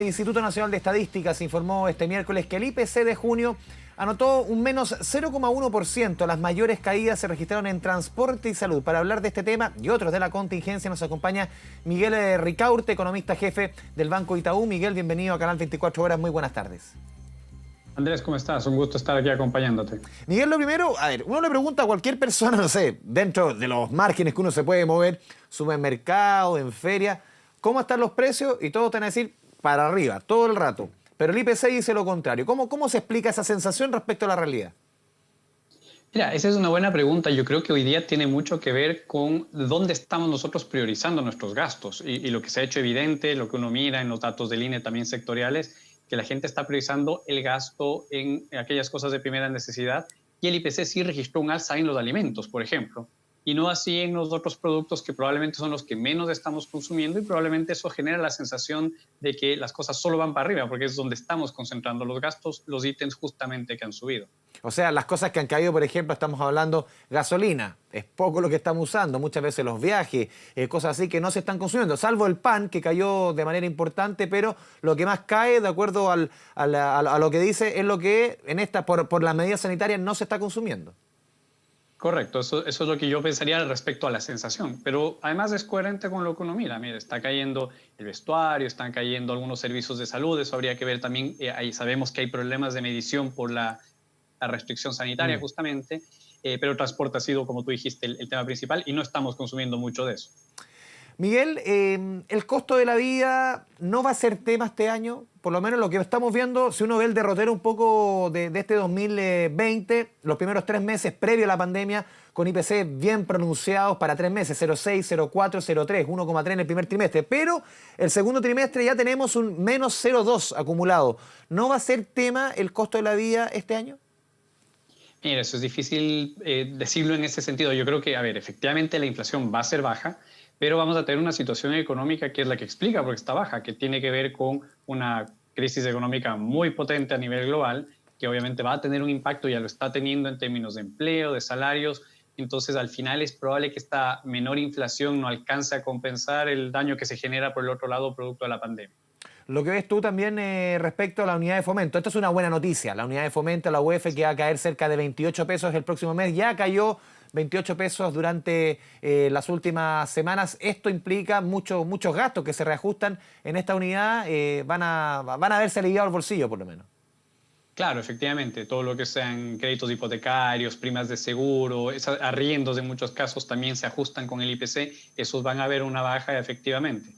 El Instituto Nacional de Estadísticas informó este miércoles que el IPC de junio anotó un menos 0,1%. Las mayores caídas se registraron en transporte y salud. Para hablar de este tema y otros de la contingencia nos acompaña Miguel Ricaurte, economista jefe del Banco Itaú. Miguel, bienvenido a Canal 24 Horas. Muy buenas tardes. Andrés, ¿cómo estás? Un gusto estar aquí acompañándote. Miguel, lo primero, uno le pregunta a cualquier persona, no sé, dentro de los márgenes que uno se puede mover, supermercado, en feria, ¿cómo están los precios? Y todos te van a decir para arriba, todo el rato. Pero el IPC dice lo contrario. ¿Cómo se explica esa sensación respecto a la realidad? Mira, esa es una buena pregunta. Yo creo que hoy día tiene mucho que ver con dónde estamos nosotros priorizando nuestros gastos. Y lo que se ha hecho evidente, lo que uno mira en los datos del INE también sectoriales, que la gente está priorizando el gasto en aquellas cosas de primera necesidad. Y el IPC sí registró un alza en los alimentos, por ejemplo. Y no así en los otros productos que probablemente son los que menos estamos consumiendo y probablemente eso genera la sensación de que las cosas solo van para arriba porque es donde estamos concentrando los gastos, los ítems justamente que han subido. O sea, las cosas que han caído, por ejemplo, estamos hablando gasolina, es poco lo que estamos usando, muchas veces los viajes, cosas así que no se están consumiendo, salvo el pan que cayó de manera importante, pero lo que más cae, de acuerdo a lo que dice, es lo que por las medidas sanitarias no se está consumiendo. Correcto, eso es lo que yo pensaría respecto a la sensación, pero además es coherente con lo que uno mira. Mira, está cayendo el vestuario, están cayendo algunos servicios de salud, eso habría que ver también, ahí sabemos que hay problemas de medición por la restricción sanitaria justamente, pero el transporte ha sido, como tú dijiste, el tema principal y no estamos consumiendo mucho de eso. Miguel, el costo de la vida no va a ser tema este año, por lo menos lo que estamos viendo, si uno ve el derrotero un poco de este 2020, los primeros 3 meses previo a la pandemia, con IPC bien pronunciados para 3 meses, 0,6, 0,4, 0,3, 1,3 en el primer trimestre, pero el segundo trimestre ya tenemos un menos 0,2 acumulado. ¿No va a ser tema el costo de la vida este año? Mira, eso es difícil decirlo en ese sentido. Yo creo que, a ver, efectivamente la inflación va a ser baja, pero vamos a tener una situación económica que es la que explica por qué está baja, que tiene que ver con una crisis económica muy potente a nivel global, que obviamente va a tener un impacto, ya lo está teniendo en términos de empleo, de salarios. Entonces, al final es probable que esta menor inflación no alcance a compensar el daño que se genera por el otro lado producto de la pandemia. Lo que ves tú también respecto a la unidad de fomento. Esto es una buena noticia. La unidad de fomento, la UEF, que va a caer cerca de 28 pesos el próximo mes. Ya cayó 28 pesos durante las últimas semanas. Esto implica muchos gastos que se reajustan en esta unidad. Van a verse aliviado el bolsillo, por lo menos. Claro, efectivamente, todo lo que sean créditos hipotecarios, primas de seguro, arriendos en muchos casos también se ajustan con el IPC, esos van a ver una baja efectivamente.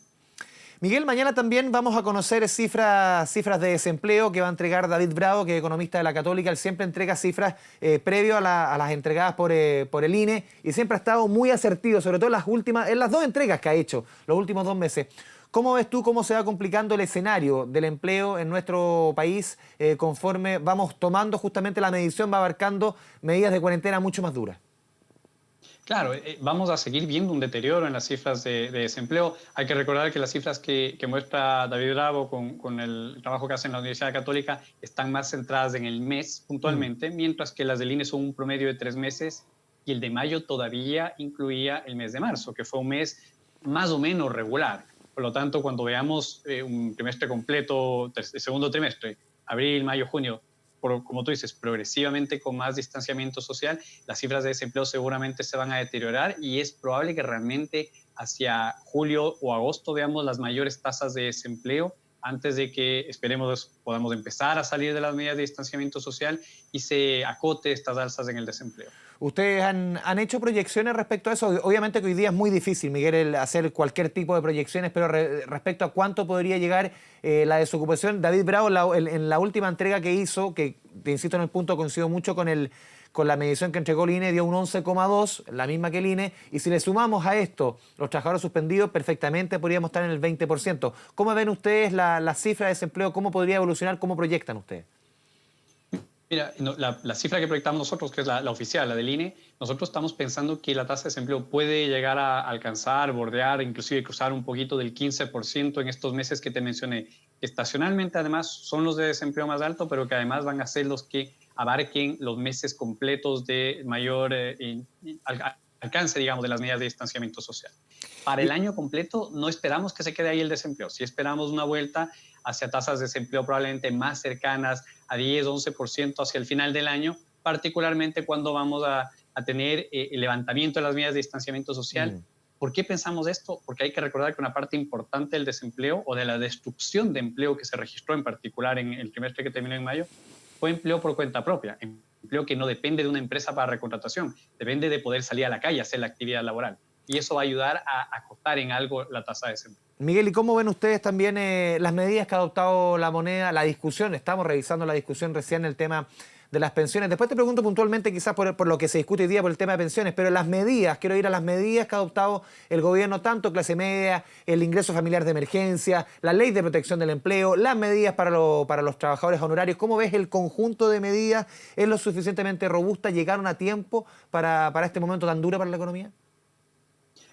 Miguel, mañana también vamos a conocer cifras de desempleo que va a entregar David Bravo, que es economista de la Católica. Él siempre entrega cifras previo a las entregadas por el INE y siempre ha estado muy asertivo, sobre todo en las dos entregas que ha hecho los últimos 2 meses. ¿Cómo ves tú cómo se va complicando el escenario del empleo en nuestro país conforme vamos tomando justamente la medición, va abarcando medidas de cuarentena mucho más duras? Claro, vamos a seguir viendo un deterioro en las cifras de desempleo. Hay que recordar que las cifras que muestra David Bravo con el trabajo que hace en la Universidad Católica están más centradas en el mes puntualmente, mientras que las del INE son un promedio de 3 meses y el de mayo todavía incluía el mes de marzo, que fue un mes más o menos regular. Por lo tanto, cuando veamos un trimestre completo, el segundo trimestre, abril, mayo, junio, como tú dices, progresivamente con más distanciamiento social, las cifras de desempleo seguramente se van a deteriorar y es probable que realmente hacia julio o agosto veamos las mayores tasas de desempleo antes de que esperemos podamos empezar a salir de las medidas de distanciamiento social y se acote estas alzas en el desempleo. ¿Ustedes han hecho proyecciones respecto a eso? Obviamente que hoy día es muy difícil, Miguel, hacer cualquier tipo de proyecciones, pero respecto a cuánto podría llegar la desocupación, David Bravo en la última entrega que hizo, que te insisto en el punto, coincido mucho con la medición que entregó el INE, dio un 11,2, la misma que el INE, y si le sumamos a esto los trabajadores suspendidos, perfectamente podríamos estar en el 20%. ¿Cómo ven ustedes la cifra de desempleo? ¿Cómo podría evolucionar? ¿Cómo proyectan ustedes? Mira, no, la cifra que proyectamos nosotros, que es la oficial, la del INE, nosotros estamos pensando que la tasa de desempleo puede llegar a alcanzar, bordear, inclusive cruzar un poquito del 15% en estos meses que te mencioné. Estacionalmente, además, son los de desempleo más alto, pero que además van a ser los que abarquen los meses completos de mayor alcance, digamos, de las medidas de distanciamiento social. Para el año completo no esperamos que se quede ahí el desempleo, sí esperamos una vuelta hacia tasas de desempleo probablemente más cercanas a 10, 11% hacia el final del año, particularmente cuando vamos a tener el levantamiento de las medidas de distanciamiento social. ¿Por qué pensamos esto? Porque hay que recordar que una parte importante del desempleo o de la destrucción de empleo que se registró en particular en el trimestre que terminó en mayo fue empleo por cuenta propia, empleo que no depende de una empresa para recontratación, depende de poder salir a la calle a hacer la actividad laboral. Y eso va a ayudar a acotar en algo la tasa de desempleo. Miguel, ¿y cómo ven ustedes también las medidas que ha adoptado la moneda, la discusión? Estamos revisando la discusión recién, el tema de las pensiones. Después te pregunto puntualmente quizás por lo que se discute hoy día por el tema de pensiones, pero las medidas, quiero ir a las medidas que ha adoptado el gobierno, tanto clase media, el ingreso familiar de emergencia, la ley de protección del empleo, las medidas para los trabajadores honorarios. ¿Cómo ves el conjunto de medidas? ¿Es lo suficientemente robusta? ¿Llegaron a tiempo para este momento tan duro para la economía?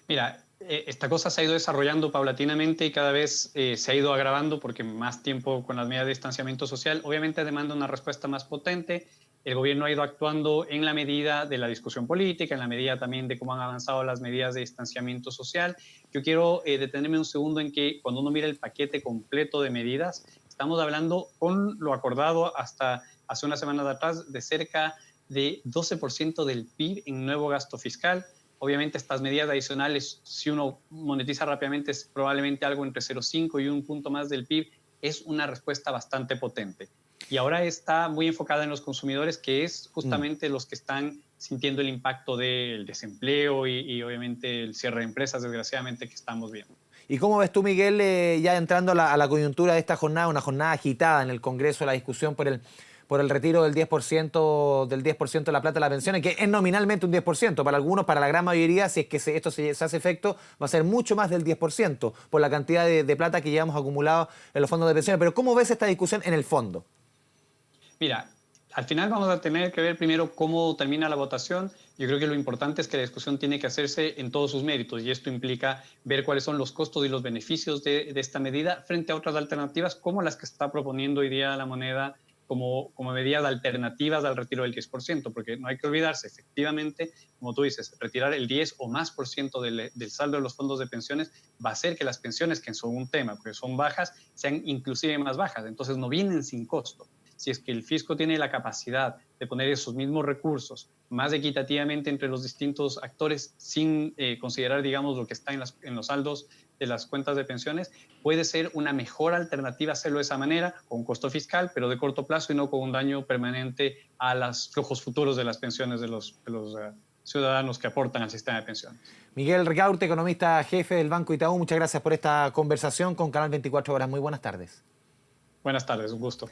Mira, esta cosa se ha ido desarrollando paulatinamente y cada vez se ha ido agravando porque más tiempo con las medidas de distanciamiento social obviamente demanda una respuesta más potente. El gobierno ha ido actuando en la medida de la discusión política, en la medida también de cómo han avanzado las medidas de distanciamiento social. Yo quiero detenerme un segundo en que cuando uno mira el paquete completo de medidas, estamos hablando con lo acordado hasta hace unas semanas atrás de cerca de 12% del PIB en nuevo gasto fiscal. Obviamente estas medidas adicionales, si uno monetiza rápidamente, es probablemente algo entre 0,5 y un punto más del PIB, es una respuesta bastante potente. Y ahora está muy enfocada en los consumidores, que es justamente los que están sintiendo el impacto del desempleo y obviamente el cierre de empresas, desgraciadamente, que estamos viendo. ¿Y cómo ves tú, Miguel, ya entrando a la coyuntura de esta jornada, una jornada agitada en el Congreso, la discusión por el retiro del 10% de la plata de las pensiones, que es nominalmente un 10%, para algunos, para la gran mayoría, si es que esto se hace efecto, va a ser mucho más del 10%, por la cantidad de plata que llevamos acumulado en los fondos de pensiones. Pero ¿cómo ves esta discusión en el fondo? Mira, al final vamos a tener que ver primero cómo termina la votación. Yo creo que lo importante es que la discusión tiene que hacerse en todos sus méritos y esto implica ver cuáles son los costos y los beneficios de esta medida frente a otras alternativas como las que está proponiendo hoy día la moneda como medidas alternativas al retiro del 10%, porque no hay que olvidarse, efectivamente, como tú dices, retirar el 10 o más por ciento del saldo de los fondos de pensiones va a hacer que las pensiones, que son un tema, porque son bajas, sean inclusive más bajas, entonces no vienen sin costo. Si es que el fisco tiene la capacidad de poner esos mismos recursos más equitativamente entre los distintos actores sin considerar, digamos, lo que está en los saldos de las cuentas de pensiones, puede ser una mejor alternativa hacerlo de esa manera, con costo fiscal, pero de corto plazo y no con un daño permanente a los flujos futuros de las pensiones de los ciudadanos que aportan al sistema de pensiones. Miguel Ricaurte, economista jefe del Banco Itaú, muchas gracias por esta conversación con Canal 24 Horas. Muy buenas tardes. Buenas tardes, un gusto.